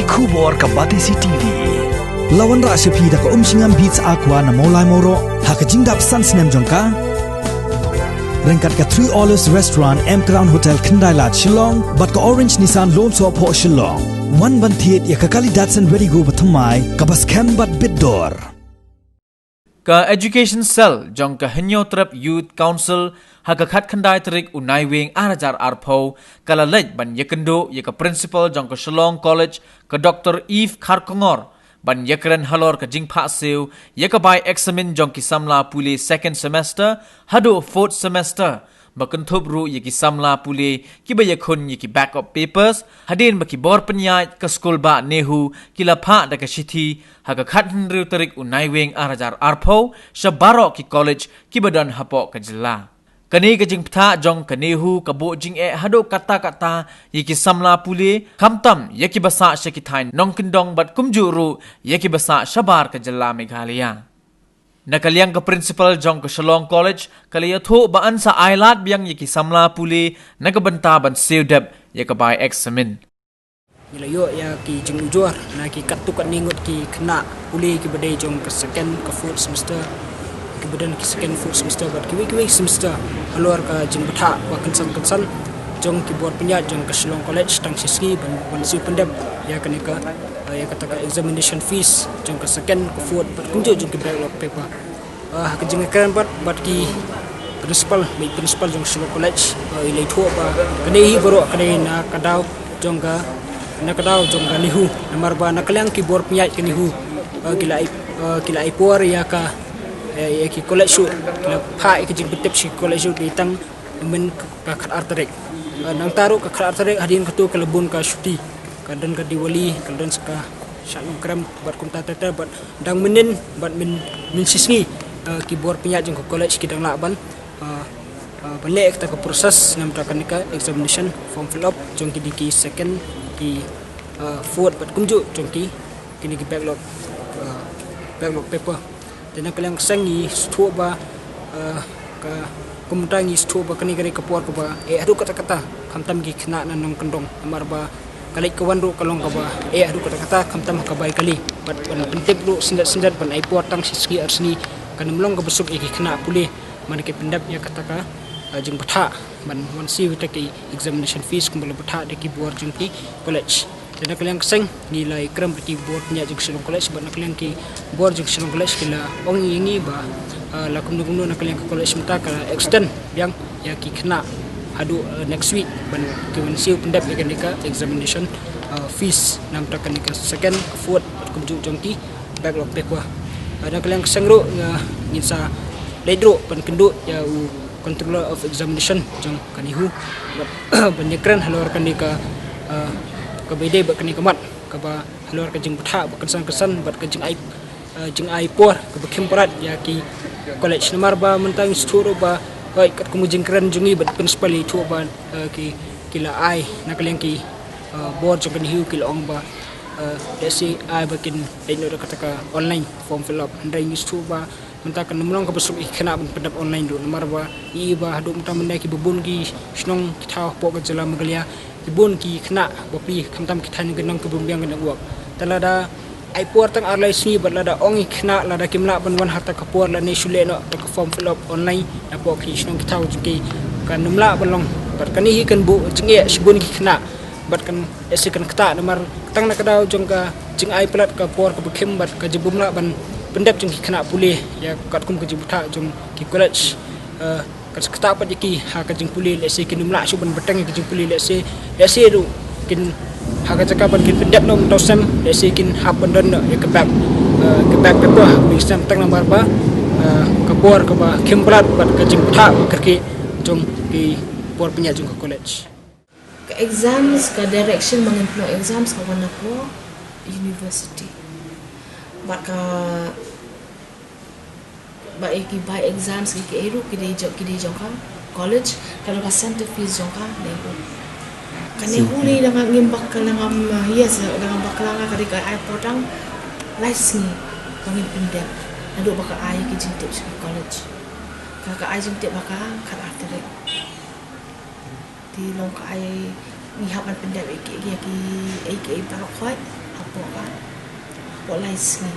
Kubor ka Batisi TV. Lawan Rashapi da ka umsingam beats aqua na molai moro hakajingdap sansnem jongka. Rengkat ka 3 Olives Restaurant M Crown Hotel Kendailat Shillong bat ka Orange Nissan Lom So Po Shillong. One bantiet ya ka kali Datsun Ready Go bathamai ka bas bat bidor. Ka Education Cell jong ka Henyo Trap Youth Council hagakhat khandai trik unai wing arajar arpo kala lej ban yekendo ye ka principal jong ka Shillong College ka Dr. Eve Kharkongor ban yekren halor ka jingpha seu ye ka bai examen jong ki samla puli second semester hado fourth semester bakan thobru ye ki samla puli ki ba yakhun ye ki backup papers hadin ba ki bor penyai ka school ba nehu kila pha da ka shithi haga khat hndru tarik unai wing arajar arpo shabaro ki college ki badan hapo ka jilla kani ka jing ptha jong kanehu ka bo jing e hado kata ye ki samla puli khamtam ye ki basa sheki thain nongkindong bat kumjuru ye ki basa shabar ka jilla meghalaya Nakaliang ka principal jong ka Shillong College kaliya tho baan sa ailat biang yaki samla puli nagabanta ban seudap ya ka bai examen. Nilayo ya ki jing ujur na ki katu kat ningut ki kena puli ki badai jong ka second ka fourth semester ki badan ki second fourth semester bat ki semester halor ka jing betha wa kansan jong ki buat penyat jong ka Shillong College tang siski ban siu pendem ya kanika ya kata examination fees jong ka second ka fourth bat kunjo jong ki backlog paper ka jing kan bat ki principal jong Shillong College ilai tho ba kane hi boro kane na kadau jong ka nihu namar ba nakalang ki bor penyat ki nihu kila ipor ya ka ya ki college shoot kila pha ki jing betep si college shoot ditang men ka khat arterek nang taruh ka khat arterek hadin ketu kelebun ka syuti kadan ka diwali kadan ska syakam kram bat kunta tata bat dang menin bat min sisngi ki bor penyat jeng college ki dang laban balik kita ke proses nam ta kanika examination form fill up jong ki diki second ki fourth bat kumju jong ki kini ki backlog paper dan kalang sangi stu ba ka kumtangi stu ba kani kani kapor ko ba adu kata kamtam gi khna nan nong kendong amar ba kali kawan ru kalong ka ba adu kata kamtam ka bai kali bat pentip ru sindat ban ai potang siski arsni kan mlong ka besuk gi khna puli man ke pendap ya kata ka jeng betha ban wansi wita ki examination fees kumbala betha de ki buar jeng ki college dan kalian keseng nilai kram berti buat nya jeng Shillong College ban kalian ki buat jeng Shillong College kila ong ingi ba la kumnu nak kalian ke college menta kala extend yang ya ki kena hadu next week ban ki wansi pendap ya kanika examination fees nam ta kanika second fourth kumju jeng ki backlog paper dan kalian keseng ro nginsa ledro ban kendu ya controller of examination jong kanihu banyakran halor kanika ka bede ba kanika mat ka ba halor ka jing betha ba kesan bat ka jing ai por ka bakim parat ya ki college namar ba mentang sturo ba hoi kat kumujing kran jungi bat principal itu ba ki kila ai nakaliang ki board jong kanihu kila ong ba desi ai bakin ino kata ka online form fill up ndai ni stu ba mentakan mulong ka besuk ikena pendap online do nomor ba iba hadu menta mendai ki bubun ki snong kita po ka jela magalia bubun ki kena bopi kamtam kita ni genong ke bumbiang kena uak talada ai por tang arlai sni balada ong ikena lada kimna ban wan hatta ka por la ni shule no ka form fill up online na po ki snong kita uki kan numla balong bat kani hi kan bu jinge sibun ki kena bat kan esikan kata nomor tang nak daw jong ka jing ai plat ka por ka bekim bat ka jebumla ban pendap jong ki kena pulih ya kat kum ke jibuta jong ki college kat kata pat ki ha ka jing pulih lese kin umla su ban betang ki jing pulih lese ru kin ha ka jaka ban kin pendap nom tosem lese kin ha ban don ya ke back paper exam tang nomor ba ka por ka ba kim plat bat ka jing buta kerki jong ki por punya jong college ka exams ka direction mengimplement exams ka wana po university baka ba iki by exams ki eru ki de jong ka college kalau ka center fees jong ka nego kani huli dengan ngimbak ka dengan hias dengan baklanga ka ai potang license bangin pendek adu baka ai ki jintip si college ka ai jintip baka kan after di long ka ai ni hapan pendek iki parok khoi kan buat license ni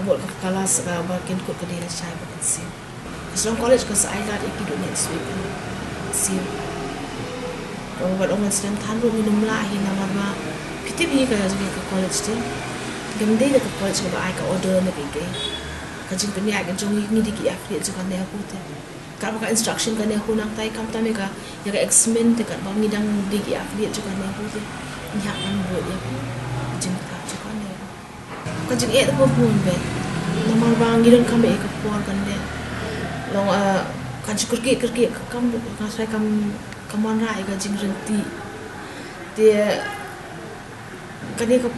buat kelas bagian kod kedai saya bukan sim Selong college ke Ailat ikut next week sim kalau buat orang sedang tahu minum lahi nama ma kita pergi ke college tu gamdai ke college ke ai ke order nak pergi kajing penyak kajing ni diki affiliate juga ni aku tu kalau ka instruction kan aku nak tai kam tame ka ya ka exmen dekat bang ngidang diki affiliate juga ni aku tu ni hak kan buat ya kajing tak juga ni kajing tu pun bet nama bang ngidang kami ke puan kan dia long kajing kerki kam saya kaman rai kajing renti dia kani ka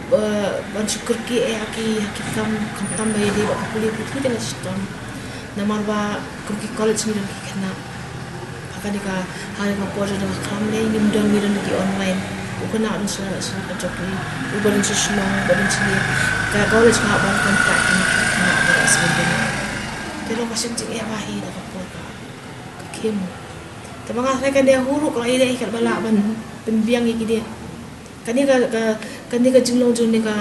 banchu kerki aki kam tambah dia buat kuliah putih dengan sistem nama ba kerki college ni lagi kena akan dia hari ka pojok dengan kam ni mudah di online bukan nak ada surat job ni bukan sesuatu bukan sini ka college ka ban kontrak ni kena ada sebenarnya dia masih tinggi bahi dah kapur ka kim tapi saya kan dia huruk lah dia ikat balak ban penbiang iki dia kan dia ka jinglong jun ni ka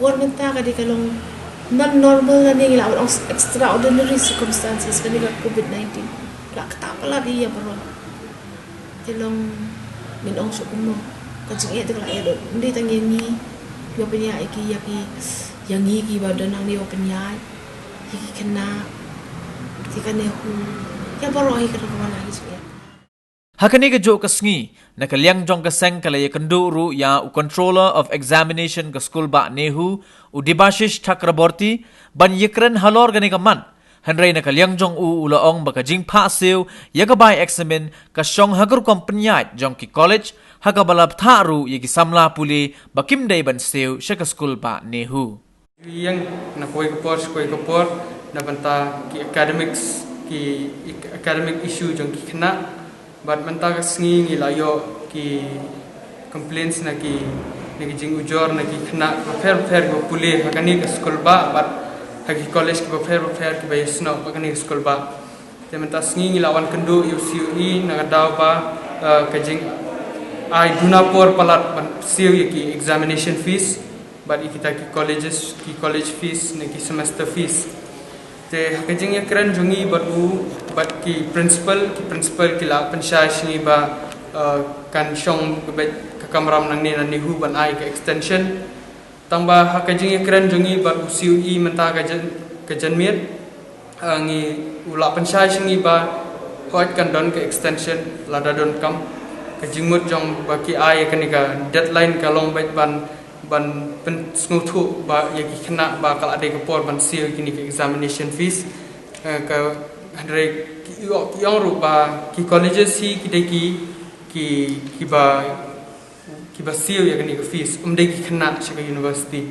war menta ka dia kalong non normal kan dia ngila extraordinary circumstances kan dia COVID-19 la kata pala dia bro tilong minong sukumo ka jing itu lah ya ndi tangengi yo penya iki yang iki badan nang dia penya iki kena tikan dia ya bro iki ka mana lagi sih Hakani ke jo kasngi na kalyang jong kaseng kalaya kendu ru ya u controller of examination ke school ba nehu u dibashish Chakraborty ban yekren halor gani kaman hanrei na kalyang jong u ulaong baka jing pha siu ya ka bai examen ka shong hagur kompanyat jong ki college haka balap tha ru ye ki samla puli bakim dai ban siu shaka school ba nehu yang na koi kapor na banta ki academic issue jong ki khna but menta kasngi ngi layo ki complaints na ki jing ujor na ki khna fair go pule hakani ka school ba but hagi college ki fair ki ba yesno hakani school ba te menta sngi ngi lawan kendu UCUE na daw ba ka jing ai dunapor palat ban siu ki examination fees but ikita ki college fees na ki semester fees te kajing ya kran jungi but ki principal ki la panshai sini ba kan shong bet ka kamram nang ni hu ban ai ka extension tamba kajing ya kran jungi but UCUE menta ka janmir ngi ula panshai sini ba hot kan don ka extension la da don kam kajing mut jong ba ki ai ka ni ka deadline ka long bet ban pen snguthu ba yaki kena ba kal ade ko por ban sil kini ke examination fees ka andre yang ru ba ki colleges si ki ba sil ya kini ke fees de ki kena shaka university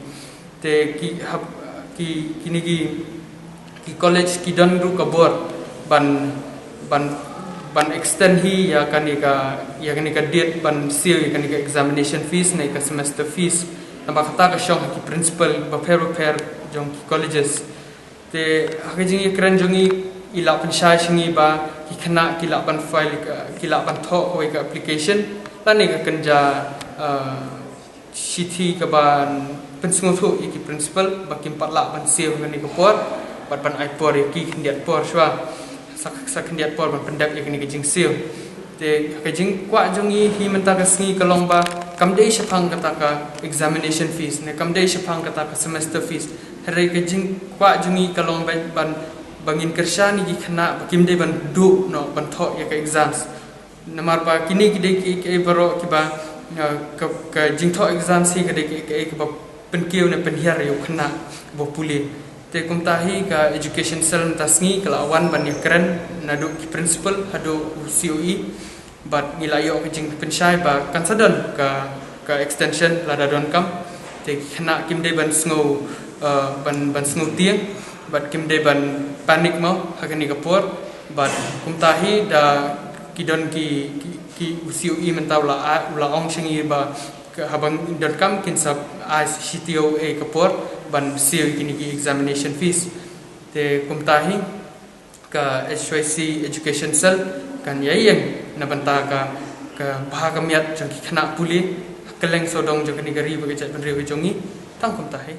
te kini ki college ki dan ru ka bor ban extend hi ya kani ka date ban sil ya kani ka examination fees na ka semester fees namba kata ka shong ki principal ba fair jong ki colleges te hakajing ikran jongi ila panshai shingi ba ki khana ki la ban file ki la ban tho ko ka application tani ka kanja city ka ban pensunguthu ki principal ba kim patla ban save ngani ko por bat ban ai por ki khndiat por shwa sak khndiat por ban pendap yakni ka jing save te hakajing kwa jongi hi menta ka sngi kalong ba kamdei shapang kata ka examination fees ne kamdei shapang kata ka semester fees hare ke jing kwa jungi kalong ban bangin kershani gi khana bakim de ban du no ban tho ya ka exams namar ba kini ki ke baro ki ba ka jing tho exams hi ka de ke ba penkiu ne penhiar yo khana bo puli te kumtahi ka education cell tasngi kala awan ban yakran nadu ki principal hado COE but nilayo kajing penshai ba kansadon ka extension lada don kam te khana kim de ban sngo ban sngo tiang but kim de ban panic mo hakani kapor but kumtahi da kidon ki COE mentawla ula ong singi ba habang don kam kin sab CTO kapor ban sil kini ki examination fees te kumtahi ka HYC education cell kan yayang na banta ka bahagamiat jang khana puli keleng sodong jong kani gari bagi cat benri jongi tang kum tahe